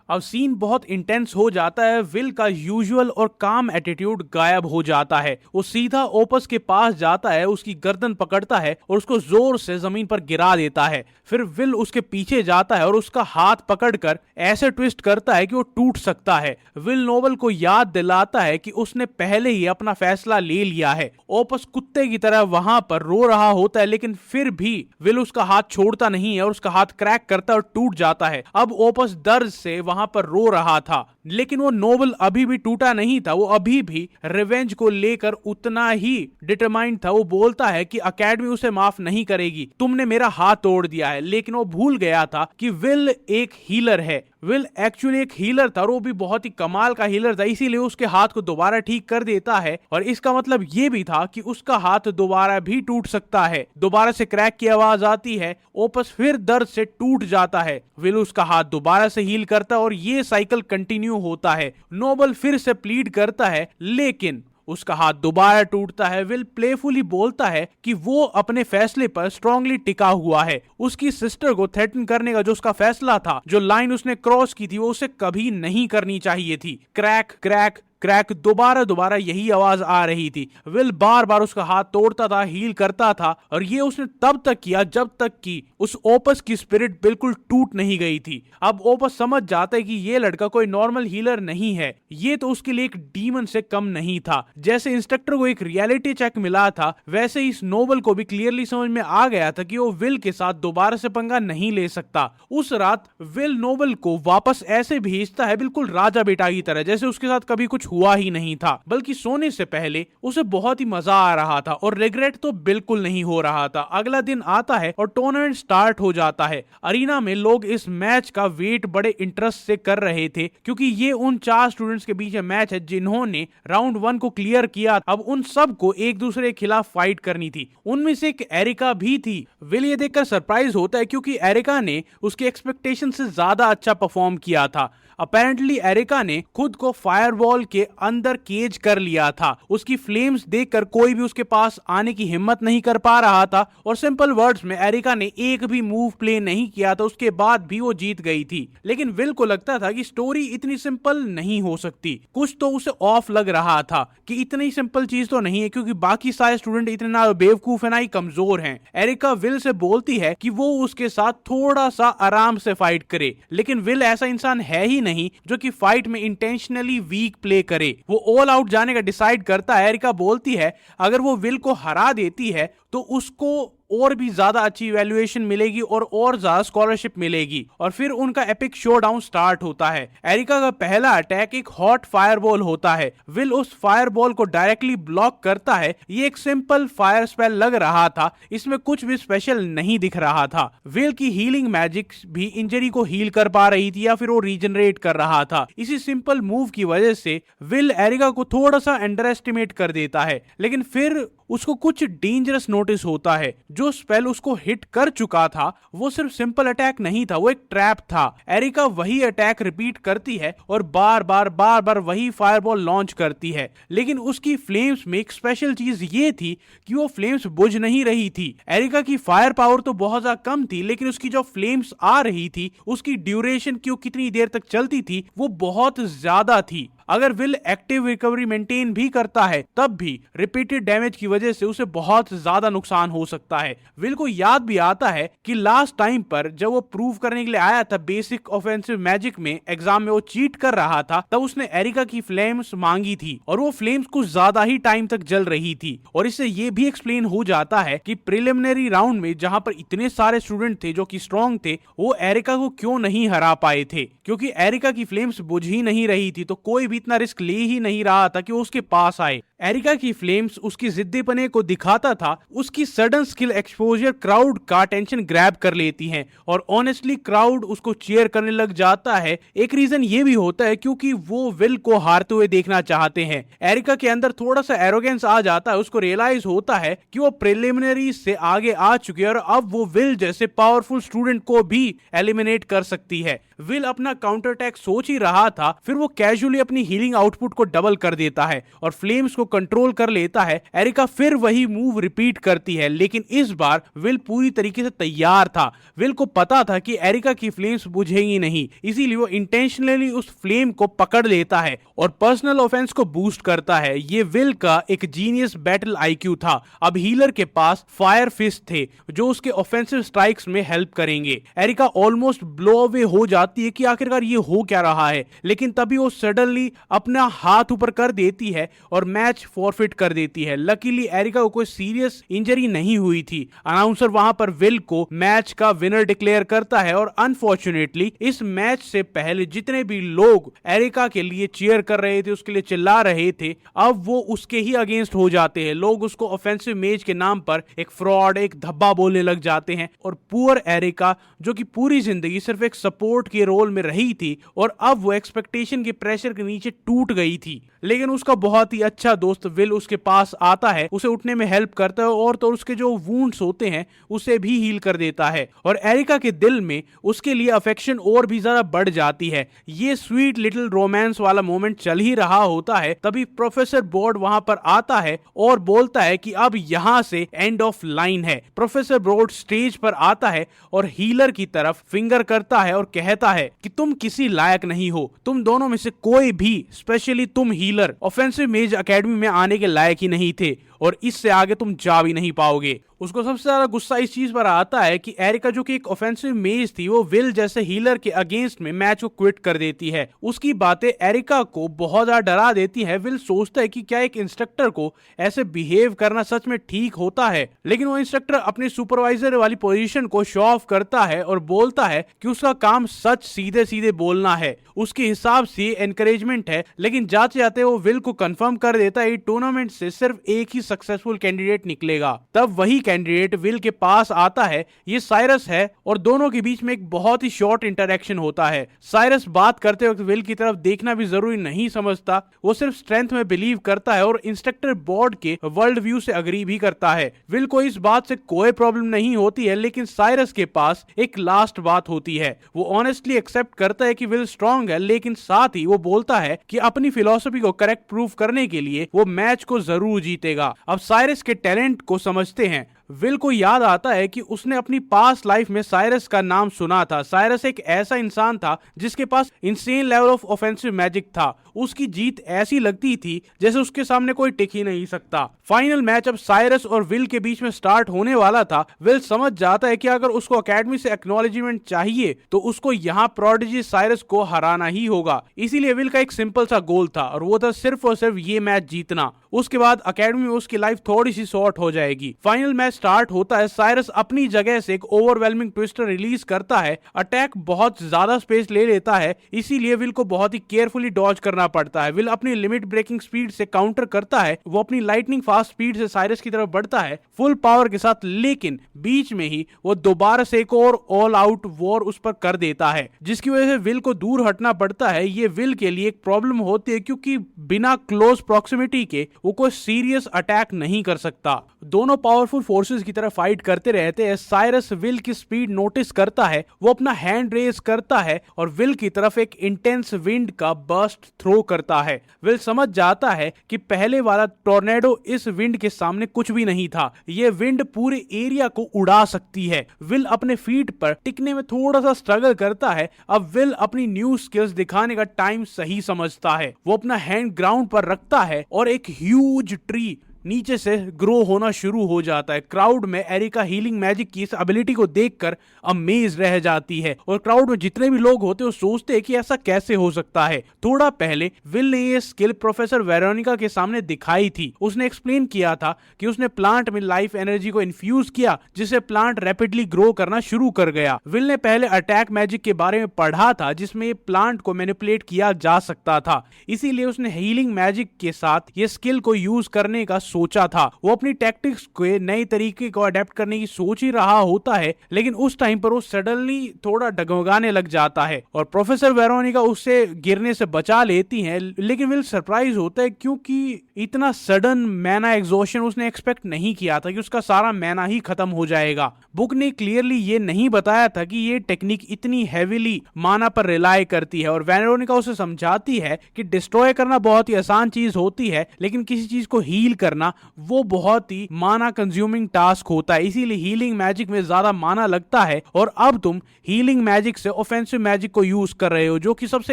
अब सीन बहुत इंटेंस हो जाता है। विल का यूजुअल और काम एटीट्यूड गायब हो जाता है। वो सीधा ओपस के पास जाता है, उसकी गर्दन पकड़ता है और उसको जोर से जमीन पर गिरा देता है। फिर विल उसके पीछे जाता है और उसका हाथ पकड़कर ऐसे ट्विस्ट करता है कि वो टूट सकता है। विल नोबल को याद दिलाता है कि उसने पहले ही अपना फैसला ले लिया है। ओपस कुत्ते की तरह वहां पर रो रहा होता है, लेकिन फिर भी विल उसका हाथ छोड़ता नहीं है और उसका हाथ क्रैक करता है और टूट जाता है। अब ओपस दर्द से वहां पर रो रहा था, लेकिन वो नोबल अभी भी टूटा नहीं था। वो अभी भी रिवेंज को लेकर उतना ही डिटरमाइंड था। वो बोलता है कि अकेडमी उसे माफ नहीं करेगी, तुमने मेरा हाथ तोड़ दिया है। लेकिन वो भूल गया था कि विल एक हीलर है। विल एक्चुअली एक हीलर था और वो भी बहुत ही कमाल का हीलर था, इसीलिए उसके हाथ को दोबारा ठीक कर देता है। और इसका मतलब ये भी था कि उसका हाथ दोबारा भी टूट सकता है। दोबारा से क्रैक की आवाज आती है। ओपस फिर दर्द से टूट जाता है। विल उसका हाथ दोबारा से हील करता है और ये साइकिल कंटिन्यू होता है। नोबल फिर से प्लीड करता है, लेकिन उसका हाथ दोबारा टूटता है। विल प्लेफुली बोलता है कि वो अपने फैसले पर स्ट्रांगली टिका हुआ है। उसकी सिस्टर को थ्रेटन करने का जो उसका फैसला था, जो लाइन उसने क्रॉस की थी, वो उसे कभी नहीं करनी चाहिए थी। क्रैक क्रैक क्रैक, दोबारा यही आवाज आ रही थी। विल बार बार उसका हाथ तोड़ता था, हील करता था, और ये उसने तब तक किया जब तक कि उस ओपस की स्पिरिट बिल्कुल टूट नहीं गई थी। अब ओपस समझ जाता है कि ये लड़का कोई नॉर्मल हीलर नहीं है, ये तो उसके लिए एक डीमन से कम नहीं था। जैसे इंस्ट्रक्टर को एक रियलिटी चेक मिला था, वैसे ही इस नोबल को भी क्लियरली समझ में आ गया था कि वो विल के साथ दोबारा से पंगा नहीं ले सकता। उस रात विल नोबल को वापस ऐसे भेजता है, बिल्कुल राजा बेटा की तरह, जैसे उसके साथ कभी कुछ हुआ ही नहीं था। बल्कि सोने से पहले उसे बहुत ही मजा आ रहा था और रिग्रेट तो बिल्कुल नहीं हो रहा था। अगला दिन आता है और टूर्नामेंट स्टार्ट हो जाता है। अरीना में लोग इस मैच का वेट बड़े इंटरेस्ट से कर रहे थे, क्योंकि ये उन 4 स्टूडेंट्स के बीच मैच है जिन्होंने राउंड 1 को क्लियर किया। अब उन सब को एक दूसरे के खिलाफ फाइट करनी थी। उनमें से एक एरिका भी थी। विल ये देखकर सरप्राइज होता है, क्योंकि एरिका ने उसके एक्सपेक्टेशन से ज्यादा अच्छा परफॉर्म किया था। अपेरेंटली एरिका ने खुद को फायरवॉल के अंदर केज कर लिया था। उसकी फ्लेम्स देखकर कोई भी उसके पास आने की हिम्मत नहीं कर पा रहा था, और सिंपल वर्ड्स में एरिका ने एक भी मूव प्ले नहीं किया था, उसके बाद भी वो जीत गई थी। लेकिन विल को लगता था कि स्टोरी इतनी सिंपल नहीं हो सकती। कुछ तो उसे ऑफ लग रहा था कि इतनी सिंपल चीज तो नहीं है, क्योंकि बाकी सारे स्टूडेंट इतने ना बेवकूफ है ना ही कमजोर हैं। एरिका विल से बोलती है कि वो उसके साथ थोड़ा सा आराम से फाइट करे, लेकिन विल ऐसा इंसान है ही नहीं जो कि फाइट में इंटेंशनली वीक प्ले करे। वो ऑल आउट जाने का डिसाइड करता है। एरिका बोलती है अगर वो विल को हरा देती है तो उसको और भी ज्यादा अच्छी इवैल्यूएशन मिलेगी और ज्यादा स्कॉलरशिप मिलेगी। और फिर उनका एपिक शोडाउन स्टार्ट होता है। एरिका का पहला अटैक एक हॉट फायरबॉल होता है। विल उस फायरबॉल को डायरेक्टली ब्लॉक करता है। ये एक सिंपल फायर स्पेल लग रहा था, इसमें कुछ भी स्पेशल नहीं दिख रहा था। विल की हीलिंग मैजिक भी इंजरी को हील कर पा रही थी या फिर वो रीजनरेट कर रहा था। इसी सिंपल मूव की वजह से विल एरिका को थोड़ा सा अंडर एस्टिमेट कर देता है, लेकिन फिर उसको कुछ डेंजरस नोटिस होता है। जो स्पेल उसको हिट कर चुका था वो सिर्फ सिंपल अटैक नहीं था, वो एक ट्रैप था। एरिका वही अटैक रिपीट करती है और बार बार वही फायरबॉल लॉन्च करती है, लेकिन उसकी फ्लेम्स में एक स्पेशल चीज ये थी कि वो फ्लेम्स बुझ नहीं रही थी। एरिका की फायर पावर तो बहुत ज्यादा कम थी, लेकिन उसकी जो फ्लेम्स आ रही थी उसकी ड्यूरेशन की कितनी देर तक चलती थी वो बहुत ज्यादा थी। अगर विल एक्टिव रिकवरी मेंटेन भी करता है तब भी रिपीटेड डैमेज की वजह से उसे बहुत ज्यादा नुकसान हो सकता है। विल को याद भी आता है कि लास्ट टाइम पर जब वो प्रूव करने के लिए आया था बेसिक ऑफेंसिव मैजिक में, एग्जाम में वो चीट कर रहा था, तब उसने एरिका की फ्लेम्स मांगी थी और वो फ्लेम्स कुछ ज्यादा ही टाइम तक जल रही थी। और इससे ये भी एक्सप्लेन हो जाता है कि प्रिलिमिनरी राउंड में जहां पर इतने सारे स्टूडेंट थे जो कि स्ट्रॉन्ग थे, वो एरिका को क्यों नहीं हरा पाए थे, क्योंकि एरिका की फ्लेम्स बुझ ही नहीं रही थी। तो कोई इतना रिस्क ले ही नहीं रहा था कि वो उसके पास आए। एरिका की फ्लेम्स उसकी जिद्दीपने को दिखाता था। उसकी सडन स्किल एक्सपोजर क्राउड का अटेंशन ग्रैब कर लेती है और ऑनेस्टली क्राउड उसको चीयर करने लग जाता है। एक रीजन ये भी होता है क्योंकि वो विल को हारते हुए देखना चाहते हैं। एरिका के अंदर थोड़ा सा एरोगेंस आ जाता है। उसको रियलाइज होता है कि वो प्रिलिमिनरी से आगे आ चुकी है और अब वो विल जैसे पावरफुल स्टूडेंट को भी एलिमिनेट कर सकती है। विल अपना काउंटर अटैक सोच ही रहा था, फिर वो कैजुअली अपनी हीलिंग आउटपुट को डबल कर देता है और फ्लेम्स को को कंट्रोल कर लेता है, एरिका फिर वही मूव रिपीट करती है, लेकिन इस बार विल पूरी तरीके से तैयार था। विल को पता था कि एरिका की फ्लेम्स बुझेंगी नहीं, इसीलिए वो इंटेंशनली उस फ्लेम को पकड़ लेता है और पर्सनल ऑफेंस को बूस्ट करता है। ये विल का एक जीनियस बैटल आईक्यू था। अब हीलर के पास फायर फिस्ट थे जो उसके ऑफेंसिव स्ट्राइक्स में हेल्प करेंगे। एरिका ऑलमोस्ट ब्लो अवे हो जाती है कि आखिरकार ये हो क्या रहा है, लेकिन तभी वो सडनली अपना हाथ ऊपर कर देती है और मैच फॉरफिट कर देती है। लकीली एरिका को कोई सीरियस इंजरी नहीं हुई थी। अनाउंसर वहां पर विल को मैच का विनर डिक्लेयर करता है और अनफॉर्चुनेटली इस मैच से पहले जितने भी लोग एरिका के लिए चीयर कर रहे थे, उसके लिए चिल्ला रहे थे, अब वो उसके ही अगेंस्ट हो जाते हैं। लोग उसको ऑफेंसिव मेज के नाम पर एक फ्रॉड, एक धब्बा बोलने लग जाते हैं और पुअर एरिका जो कि पूरी जिंदगी सिर्फ एक सपोर्ट के रोल में रही थी और अब वो एक्सपेक्टेशन के प्रेशर के नीचे टूट गई थी, लेकिन उसका बहुत ही अच्छा दोस्त विल उसके पास आता है, उसे उठने में हेल्प करता है और तो उसके जो वुंड्स होते हैं उसे भी हील कर देता है और एरिका के दिल में उसके लिए अफेक्शन और भी ज्यादा बढ़ जाती है। ये स्वीट लिटिल रोमांस वाला मोमेंट चल ही रहा होता है, तभी प्रोफेसर बोर्ड वहां पर आता है और बोलता है कि अब यहां से एंड ऑफ लाइन है। प्रोफेसर बोर्ड स्टेज पर आता है और हीलर की तरफ फिंगर करता है और कहता है कि तुम किसी लायक नहीं हो, तुम दोनों में से कोई भी, स्पेशली तुम हीलर, ऑफेंसिव मेज एकेडमी में आने के लायक ही नहीं थे और इससे आगे तुम जा भी नहीं पाओगे। उसको सबसे ज्यादा गुस्सा इस चीज पर आता है कि एरिका जो कि एक ऑफेंसिव मेज थी, वो विल जैसे हीलर के अगेंस्ट में मैच को क्विट कर देती है। उसकी बातें एरिका को बहुत ज्यादा डरा देती है। विल सोचता है कि क्या एक इंस्ट्रक्टर को ऐसे बिहेव करना सच में ठीक होता है, लेकिन वो इंस्ट्रक्टर अपने सुपरवाइजर वाली पोजीशन को शो ऑफ करता है और बोलता है कि उसका काम सच सीधे सीधे बोलना है, उसके हिसाब से एनकरेजमेंट है। लेकिन जाते जाते वो विल को कंफर्म कर देता है टूर्नामेंट से सिर्फ एक ही सक्सेसफुल कैंडिडेट निकलेगा। तब वही कैंडिडेट विल के पास आता है, ये साइरस है और दोनों के बीच में एक बहुत ही शॉर्ट इंटरेक्शन होता है। साइरस बात करते वक्त विल की तरफ देखना भी जरूरी नहीं समझता, वो सिर्फ स्ट्रेंथ में बिलीव करता है और इंस्ट्रक्टर बोर्ड के वर्ल्ड व्यू से अग्री भी करता है। विल को इस बात से कोई प्रॉब्लम नहीं होती है, लेकिन साइरस के पास एक लास्ट बात होती है। वो ऑनेस्टली एक्सेप्ट करता है कि विल स्ट्रांग है, लेकिन साथ ही वो बोलता है कि अपनी फिलॉसफी को करेक्ट प्रूव करने के लिए वो मैच को जरूर जीतेगा। अब साइरस के टैलेंट को समझते हैं। विल को याद आता है कि उसने अपनी पास्ट लाइफ में साइरस का नाम सुना था। साइरस एक ऐसा इंसान था जिसके पास insane level of offensive magic था। उसकी जीत ऐसी लगती थी जैसे उसके सामने कोई टिक ही नहीं सकता। फाइनल मैच अब साइरस और विल के बीच में स्टार्ट होने वाला था। विल समझ जाता है कि अगर उसको एकेडमी से एक्नॉलेजमेंट चाहिए तो उसको यहाँ प्रोडिजी साइरस को हराना ही होगा। इसीलिए विल का एक सिंपल सा गोल था और वो था सिर्फ और सिर्फ ये मैच जीतना। उसके बाद एकेडमी में उसकी लाइफ थोड़ी सी शॉर्ट हो जाएगी। फाइनल मैच स्टार्ट होता है। साइरस अपनी जगह से एक ओवरवेलमिंग ट्विस्टर रिलीज करता है। अटैक बहुत ज्यादा स्पेस ले लेता है, इसीलिए विल को बहुत ही केयरफुली डॉज करना पड़ता है। विल अपनी लिमिट ब्रेकिंग स्पीड से काउंटर करता है। वो अपनी लाइटनिंग फास्ट स्पीड से साइरस की तरफ बढ़ता है फुल पावर के साथ, लेकिन बीच में ही वो दोबारा से एक और ऑल आउट वॉर उस पर कर देता है, जिसकी वजह से विल को दूर हटना पड़ता है। ये विल के लिए एक प्रॉब्लम होती है क्योंकि बिना क्लोज प्रॉक्सिमिटी के वो कोई सीरियस अटैक नहीं कर सकता। दोनों पावरफुल फोर्सेस की तरफ फाइट करते रहते हैं। साइरस विल की स्पीड नोटिस करता है, वो अपना हैंड रेज करता है और विल की तरफ एक इंटेंस विंड का बर्स्ट थ्रो करता है। विल समझ जाता है कि पहले वाला टोर्नेडो इस विंड के सामने कुछ भी नहीं था। ये विंड पूरे एरिया को उड़ा सकती है। विल अपने फीट पर टिकने में थोड़ा सा स्ट्रगल करता है। अब विल अपनी न्यू स्किल्स दिखाने का टाइम सही समझता है। वो अपना हैंड ग्राउंड पर रखता है और एक ह्यूज ट्री नीचे से ग्रो होना शुरू हो जाता है। क्राउड में एरिका हीलिंग मैजिक की इस एबिलिटी को देखकर अमेज रह जाती है और क्राउड में जितने भी लोग होते हैं वो सोचते हैं कि ऐसा कैसे हो सकता है। थोड़ा पहले विल ने ये स्किल प्रोफेसर वेरोनिका के सामने दिखाई थी। उसने एक्सप्लेन किया था कि उसने प्लांट में लाइफ एनर्जी को इन्फ्यूज किया, जिससे प्लांट रैपिडली ग्रो करना शुरू कर गया। विल ने पहले अटैक मैजिक के बारे में पढ़ा था जिसमें ये प्लांट को मैनिपुलेट किया जा सकता था, इसीलिए उसने हीलिंग मैजिक के साथ ये स्किल को यूज करने का सोचा था। वो अपनी टैक्टिक्स के नए तरीके को अडेप्ट करने की सोच ही रहा होता है, लेकिन उस टाइम पर वो सडनली थोड़ा डगमगाने लग जाता है और प्रोफेसर वेरोनिका उससे गिरने से बचा लेती है। लेकिन विल सरप्राइज होता है क्योंकि इतना सडन मैना एग्जॉशन उसने एक्सपेक्ट नहीं किया था कि उसका सारा मैना ही खत्म हो जाएगा। बुक ने क्लियरली ये नहीं बताया था कि ये टेक्निक इतनी हैवीली माना पर रिलाय करती है और वेरोनिका उसे समझाती है कि डिस्ट्रॉय करना बहुत ही आसान चीज होती है, लेकिन किसी चीज को हील करना वो बहुत ही माना कंज्यूमिंग टास्क होता है। इसीलिए हीलिंग मैजिक में ज्यादा माना लगता है और अब तुम हीलिंग मैजिक से ऑफेंसिव मैजिक को यूज कर रहे हो, जो कि सबसे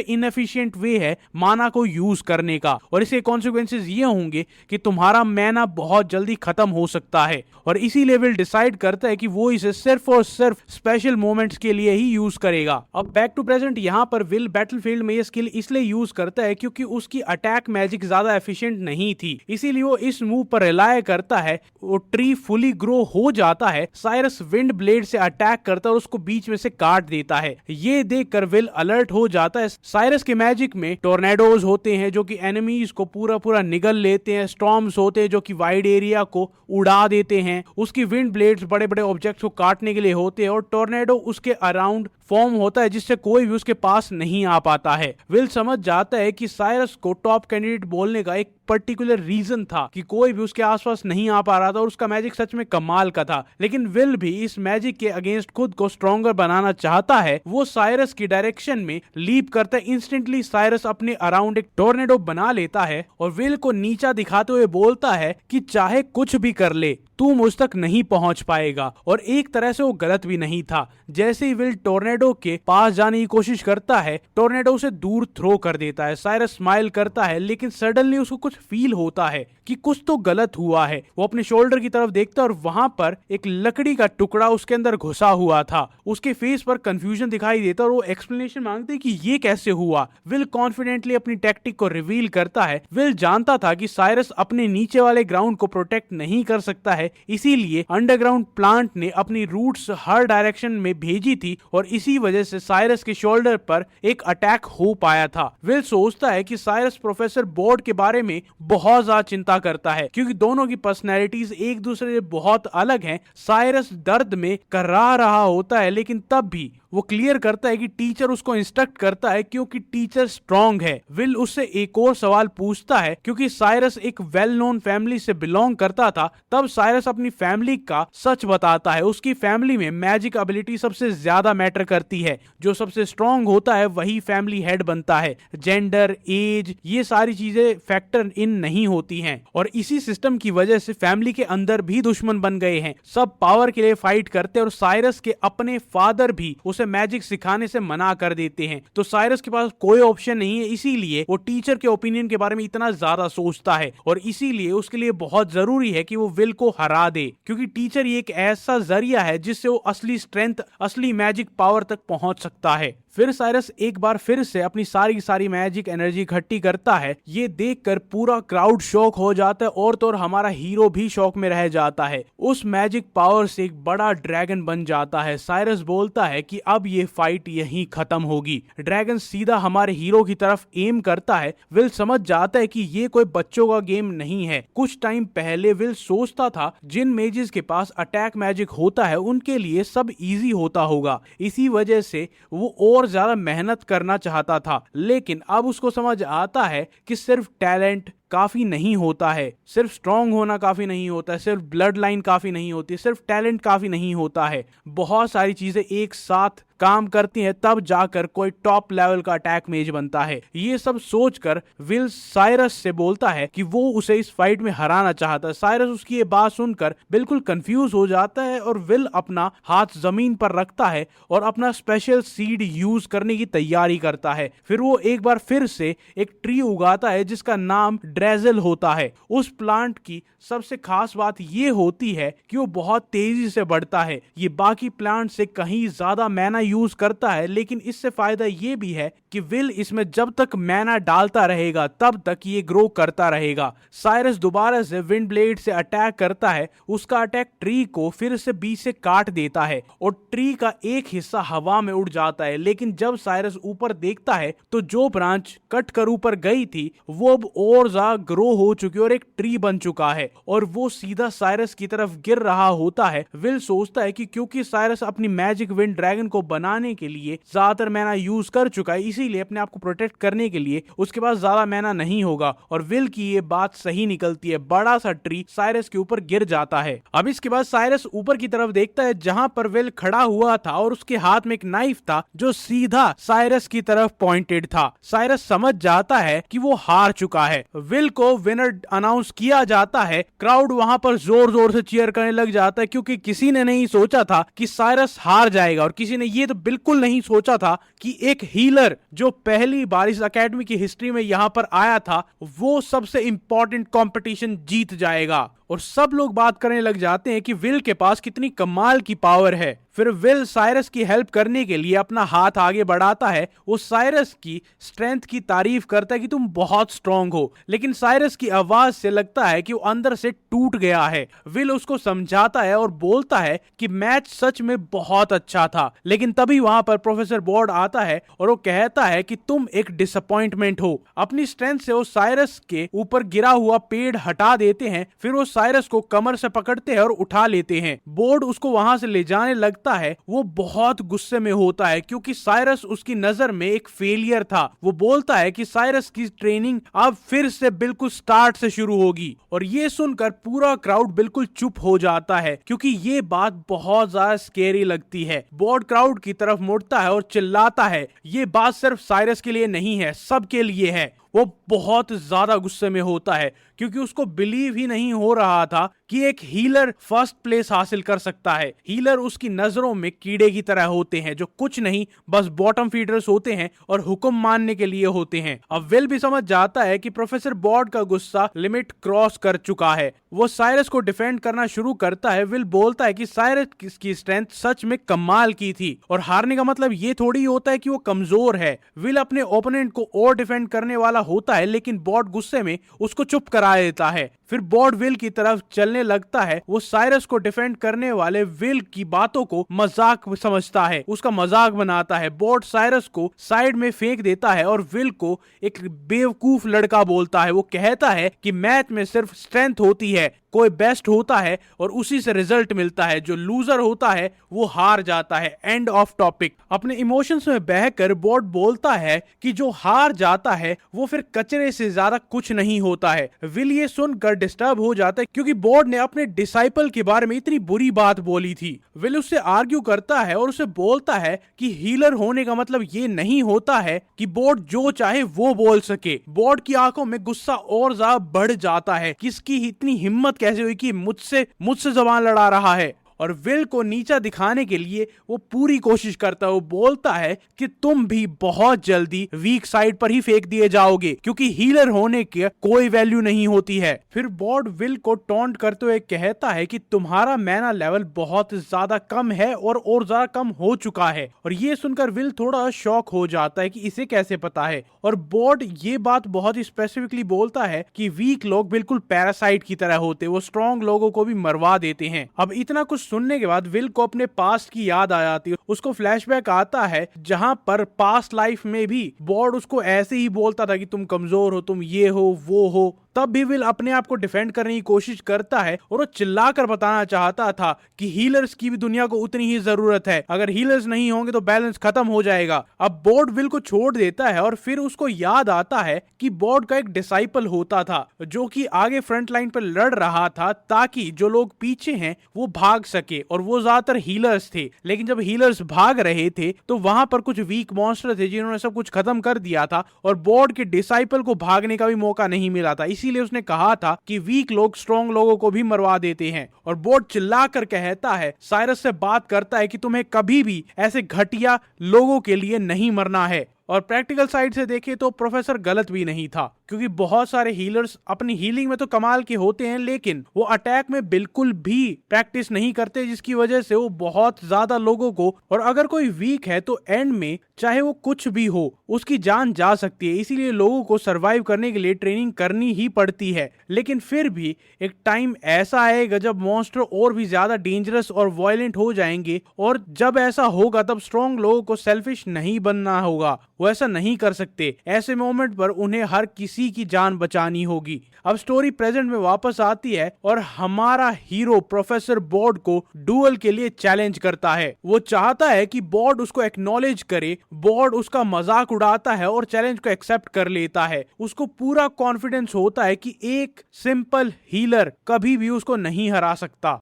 इनएफिशिएंट वे है माना को यूज करने का, और इसके कॉन्सिक्वेंसेस ये होंगे कि तुम्हारा मैना बहुत जल्दी खत्म हो सकता है। और इसीलिए विल डिसाइड करता है कि वो इसे सिर्फ और सिर्फ स्पेशल मोमेंट्स के लिए ही यूज करेगा। अब बैक टू प्रेजेंट यहाँ पर विल बैटलफील्ड में ये स्किल इसलिए यूज करता है क्योंकि उसकी अटैक मैजिक ज्यादा एफिशिएंट नहीं थी, इसीलिए वो इस मूव पर रिलाय करता है। वो ट्री फुली ग्रो हो जाता है, साइरस विंड ब्लेड से अटैक करता है और उसको बीच में से काट देता है। ये देखकर विल अलर्ट हो जाता है। साइरस के मैजिक में टोर्नेडोज होते हैं जो कि एनिमीज को पूरा पूरा निगल लेते हैं, स्टॉर्म्स होते हैं जो कि वाइड एरिया को उड़ा देते हैं, उसकी विंड ब्लेड्स बड़े बड़े ऑब्जेक्ट्स को काटने के लिए होते हैं और टोर्नेडो उसके अराउंड फॉर्म होता है जिससे कोई भी उसके पास नहीं आ पाता है। विल समझ जाता है कि साइरस को टॉप कैंडिडेट बोलने का एक पर्टिकुलर रीजन था कि कोई भी उसके आसपास नहीं आ पा रहा था और उसका मैजिक सच में कमाल का था, लेकिन विल भी इस मैजिक के अगेंस्ट खुद को स्ट्रॉन्गर बनाना चाहता है। वो साइरस की डायरेक्शन में लीप करता है। इंस्टेंटली साइरस अपने अराउंड एक टोर्नेडो बना लेता है और विल को नीचा दिखाते हुए बोलता है कि चाहे कुछ भी कर ले तू मुझ तक नहीं पहुंच पाएगा। और एक तरह से वो गलत भी नहीं था। जैसे ही विल टोर्नेडो के पास जाने की कोशिश करता है, टोर्नेडो उसे दूर थ्रो कर देता है। साइरस स्माइल करता है, लेकिन सडनली उसको कुछ फील होता है कि कुछ तो गलत हुआ है। वो अपने शोल्डर की तरफ देखता है और वहां पर एक लकड़ी का टुकड़ा उसके अंदर घुसा हुआ था। उसके फेस पर कंफ्यूजन दिखाई देता है और वो एक्सप्लेनेशन मांगते कि ये कैसे हुआ। विल कॉन्फिडेंटली अपनी टैक्टिक को रिवील करता है। विल जानता था कि साइरस अपने नीचे वाले ग्राउंड को प्रोटेक्ट नहीं कर सकता है, इसीलिए अंडरग्राउंड प्लांट ने अपनी रूट्स हर डायरेक्शन में भेजी थी और इसी वजह से साइरस के शोल्डर पर एक अटैक हो पाया था। विल सोचता है कि साइरस प्रोफेसर बोर्ड के बारे में बहुत ज्यादा चिंता करता है क्योंकि दोनों की पर्सनैलिटीज एक दूसरे से बहुत अलग हैं। साइरस दर्द में कर्रा रहा होता है, लेकिन तब भी वो क्लियर करता है कि टीचर उसको इंस्ट्रक्ट करता है क्योंकि टीचर स्ट्रॉन्ग है। विल उससे एक और सवाल पूछता है क्योंकि साइरस एक वेल नोन फैमिली से बिलोंग करता था। तब साइरस अपनी फैमिली का सच बताता है। उसकी फैमिली में मैजिक एबिलिटी सबसे ज्यादा मैटर करती है। जो सबसे स्ट्रॉन्ग होता है वही फैमिली हेड बनता है। जेंडर, एज, ये सारी चीजें फैक्टर इन नहीं होती हैं और इसी सिस्टम की वजह से फैमिली के अंदर भी दुश्मन बन गए हैं। सब पावर के लिए फाइट करते हैं और साइरस के अपने फादर भी उसे मैजिक सिखाने से मना कर देते हैं। तो साइरस के पास कोई ऑप्शन नहीं है, इसीलिए वो टीचर के ओपिनियन के बारे में इतना ज्यादा सोचता है और इसीलिए उसके लिए बहुत जरूरी है कि वो विल को हरा दे, क्योंकि टीचर ये एक ऐसा जरिया है जिससे वो असली स्ट्रेंथ, असली मैजिक पावर तक पहुंच सकता है। फिर साइरस एक बार फिर से अपनी सारी मैजिक एनर्जी इकट्ठी करता है। ये देखकर पूरा क्राउड शॉक हो जाता है और तो और हमारा हीरो भी शॉक में रह जाता है। उस मैजिक पावर से एक बड़ा ड्रैगन बन जाता है। साइरस बोलता है कि अब ये फाइट यहीं खत्म होगी। ड्रैगन सीधा हमारे हीरो की तरफ एम करता है। विल समझ जाता है कि ये कोई बच्चों का गेम नहीं है। कुछ टाइम पहले विल सोचता था जिन मेजेस के पास अटैक मैजिक होता है उनके लिए सब इजी होता होगा, इसी वजह से वो और ज्यादा मेहनत करना चाहता था। लेकिन अब उसको समझ आता है कि सिर्फ टैलेंट काफी नहीं होता है, सिर्फ स्ट्रॉन्ग होना काफी नहीं होता है, सिर्फ ब्लड लाइन काफी नहीं होती, सिर्फ टैलेंट काफी नहीं होता है। बहुत सारी चीजें एक साथ काम करती हैं तब जाकर कोई टॉप लेवल का अटैक मेज बनता है। ये सब सोचकर विल साइरस से बोलता है कि वो उसे इस फाइट में हराना चाहता है। साइरस उसकी ये बात सुनकर बिल्कुल कंफ्यूज हो जाता है और विल अपना हाथ जमीन पर रखता है और अपना स्पेशल सीड यूज करने की तैयारी करता है। फिर वो एक बार फिर से एक ट्री उगाता है जिसका नाम ड्रेजल होता है। उस प्लांट की सबसे खास बात ये होती है कि वो बहुत तेजी से बढ़ता है। ये बाकी प्लांट से कहीं ज्यादा मैना यूज करता है, लेकिन इससे फायदा ये भी है कि विल इसमें जब तक मैना डालता रहेगा तब तक ये ग्रो करता रहेगा। साइरस दोबारा से विंड ब्लेड से अटैक करता है। उसका अटैक ट्री को फिर से बीच से काट देता है और ट्री का एक हिस्सा हवा में उड़ जाता है। लेकिन जब साइरस ऊपर देखता है तो जो ब्रांच कट कर ऊपर गई थी वो अब और ज्यादा ज्यादा ग्रो हो चुकी है और एक ट्री बन चुका है और वो सीधा साइरस की तरफ गिर रहा होता है। विल सोचता है कि क्योंकि साइरस अपनी मैजिक विंड ड्रैगन को बनाने के लिए ज्यादातर मैना यूज कर चुका है, इसीलिए अपने आप को प्रोटेक्ट करने के लिए उसके पास ज्यादा मैना नहीं होगा। और विल की ये बात सही निकलती है, बड़ा सा ट्री साइरस के ऊपर गिर जाता है। अब इसके बाद साइरस ऊपर की तरफ देखता है जहां पर विल खड़ा हुआ था और उसके हाथ में एक नाइफ था जो सीधा साइरस की तरफ पॉइंटेड था। साइरस समझ जाता है कि वो हार चुका है। विल को विनर अनाउंस किया जाता है। क्राउड वहां पर जोर जोर से चीयर करने लग जाता है क्योंकि किसी ने नहीं सोचा था कि साइरस हार जाएगा और किसी ने ये तो बिल्कुल नहीं सोचा था कि एक हीलर जो पहली बार इस अकेडमी की हिस्ट्री में यहां पर आया था वो सबसे इंपॉर्टेंट कंपटीशन जीत जाएगा। और सब लोग बात करने लग जाते हैं कि विल के पास कितनी कमाल की पावर है। फिर विल साइरस की हेल्प करने के लिए अपना हाथ आगे बढ़ाता है। वो साइरस की स्ट्रेंथ की तारीफ करता है कि तुम बहुत स्ट्रांग हो, लेकिन साइरस की आवाज से लगता है कि वो अंदर से टूट गया है। विल उसको समझाता है और बोलता है कि मैच सच में बहुत अच्छा था, लेकिन तभी वहां पर प्रोफेसर बोर्ड आता है और वो कहता है कि तुम एक डिसअपॉइंटमेंट हो। अपनी स्ट्रेंथ से वो साइरस के ऊपर गिरा हुआ पेड़ हटा देते हैं। फिर वो साइरस को कमर से पकड़ते हैं और उठा लेते हैं। बोर्ड उसको वहां से ले जाने लगता है। वो बहुत गुस्से में होता है क्योंकि साइरस उसकी नजर में एक फेलियर था। वो बोलता है कि साइरस की ट्रेनिंग अब फिर से बिल्कुल स्टार्ट से शुरू होगी। और ये सुनकर पूरा क्राउड बिल्कुल चुप हो जाता है क्योंकि ये बात बहुत ज्यादा स्केरी लगती है। बोर्ड क्राउड की तरफ मुड़ता है और चिल्लाता है, ये बात सिर्फ साइरस के लिए नहीं है, सबके लिए है। वो बहुत ज्यादा गुस्से में होता है क्योंकि उसको बिलीव ही नहीं हो रहा था कि एक हीलर फर्स्ट प्लेस हासिल कर सकता है। हीलर उसकी नजरों में कीड़े की तरह होते हैं जो कुछ नहीं बस बॉटम फीडर्स होते हैं और हुक्म मानने के लिए होते हैं। अब विल भी समझ जाता है कि प्रोफेसर बोर्ड का गुस्सा लिमिट क्रॉस कर चुका है। वो साइरस को डिफेंड करना शुरू करता है। विल बोलता है कि साइरस की स्ट्रेंथ सच में कमाल की थी और हारने का मतलब ये थोड़ी होता है कि वो कमजोर है। विल अपने ओपोनेंट को और डिफेंड करने वाला होता है, लेकिन बोर्ड गुस्से में उसको चुप करा देता है। फिर बोर्ड विल की तरफ चलने लगता है। वो साइरस को डिफेंड करने वाले विल की बातों को मजाक समझता है, उसका मजाक बनाता है। बोर्ड साइरस को साइड में फेंक देता है और विल को एक बेवकूफ लड़का बोलता है। वो कहता है कि मैच में सिर्फ स्ट्रेंथ होती है, कोई बेस्ट होता है और उसी से रिजल्ट मिलता है, जो लूजर होता है वो हार जाता है। End of topic. अपने इमोशंस में बहकर बोर्ड बोलता है कि जो हार जाता है वो फिर कचरे से ज्यादा कुछ नहीं होता है। विल ये सुनकर डिस्टर्ब हो जाता है क्योंकि बोर्ड ने अपने डिसाइपल के बारे में इतनी बुरी बात बोली थी। विल उससे आर्ग्यू करता है और उसे बोलता है कि हीलर होने का मतलब ये नहीं होता है कि बोर्ड जो चाहे वो बोल सके। बोर्ड की आंखों में गुस्सा और ज्यादा बढ़ जाता है, किसकी इतनी हिम्मत कैसे हुई कि मुझसे जबान लड़ा रहा है। और विल को नीचा दिखाने के लिए वो पूरी कोशिश करता है। वो बोलता है कि तुम भी बहुत जल्दी वीक साइड पर ही फेंक दिए जाओगे क्योंकि हीलर होने की कोई वैल्यू नहीं होती है। फिर बोर्ड विल को टॉन्ट करते हुए कहता है कि तुम्हारा मैना लेवल बहुत ज्यादा कम है और ज्यादा कम हो चुका है। और ये सुनकर विल थोड़ा शॉक हो जाता है कि इसे कैसे पता है। और बोर्ड ये बात बहुत ही स्पेसिफिकली बोलता है कि वीक लोग बिल्कुल पैरासाइट की तरह होते, वो स्ट्रॉन्ग लोगों को भी मरवा देते हैं। अब इतना कुछ सुनने के बाद विल को अपने पास्ट की याद आ जाती है। उसको फ्लैशबैक आता है जहां पर पास्ट लाइफ में भी बोर्ड उसको ऐसे ही बोलता था कि तुम कमजोर हो, तुम ये हो वो हो। तब भी विल अपने आप को डिफेंड करने की कोशिश करता है और वो चिल्लाकर बताना चाहता था कि हीलर्स की भी दुनिया को उतनी ही जरूरत है, अगर हीलर्स नहीं होंगे तो बैलेंस खत्म हो जाएगा। अब बोर्ड विल को छोड़ देता है और फिर उसको याद आता है कि बोर्ड का एक डिसाइपल होता था जो कि आगे फ्रंट लाइन पर लड़ रहा था ताकि जो लोग पीछे हैं वो भाग सके, और वो ज्यादातर हीलर्स थे। लेकिन जब हीलर्स भाग रहे थे तो वहां पर कुछ वीक मॉन्स्टर थे जिन्होंने सब कुछ खत्म कर दिया था और बोर्ड के डिसाइपल को भागने का भी मौका नहीं मिला था। इसीलिए उसने कहा था कि वीक लोग स्ट्रॉन्ग लोगों को भी मरवा देते हैं। और बोर्ड चिल्लाकर कहता है, साइरस से बात करता है कि तुम्हें कभी भी ऐसे घटिया लोगों के लिए नहीं मरना है। और प्रैक्टिकल साइड से देखें तो प्रोफेसर गलत भी नहीं था क्योंकि बहुत सारे हीलर्स अपनी हीलिंग में तो कमाल के होते हैं लेकिन वो अटैक में बिल्कुल भी प्रैक्टिस नहीं करते, जिसकी वजह से वो बहुत ज्यादा लोगों को, और अगर कोई वीक है तो एंड में चाहे वो कुछ भी हो उसकी जान जा सकती है। इसीलिए लोगों को सरवाइव करने के लिए ट्रेनिंग करनी ही पड़ती है। लेकिन फिर भी एक टाइम ऐसा आएगा जब मॉन्स्टर और भी ज्यादा डेंजरस और वायलेंट हो जाएंगे, और जब ऐसा होगा तब स्ट्रॉन्ग लोगों को सेल्फिश नहीं बनना होगा, वो ऐसा नहीं कर सकते। ऐसे मोमेंट पर उन्हें हर किसी किसी की जान बचानी होगी। अब स्टोरी प्रेजेंट में वापस आती है और हमारा हीरो प्रोफेसर बॉर्ड को डुअल के लिए चैलेंज करता है। वो चाहता है कि बॉर्ड उसको एक्नॉलेज करे। बॉर्ड उसका मजाक उड़ाता है और चैलेंज को एक्सेप्ट कर लेता है। उसको पूरा कॉन्फिडेंस होता है कि एक सिंपल हीलर कभी भी उसको नहीं हरा सकता।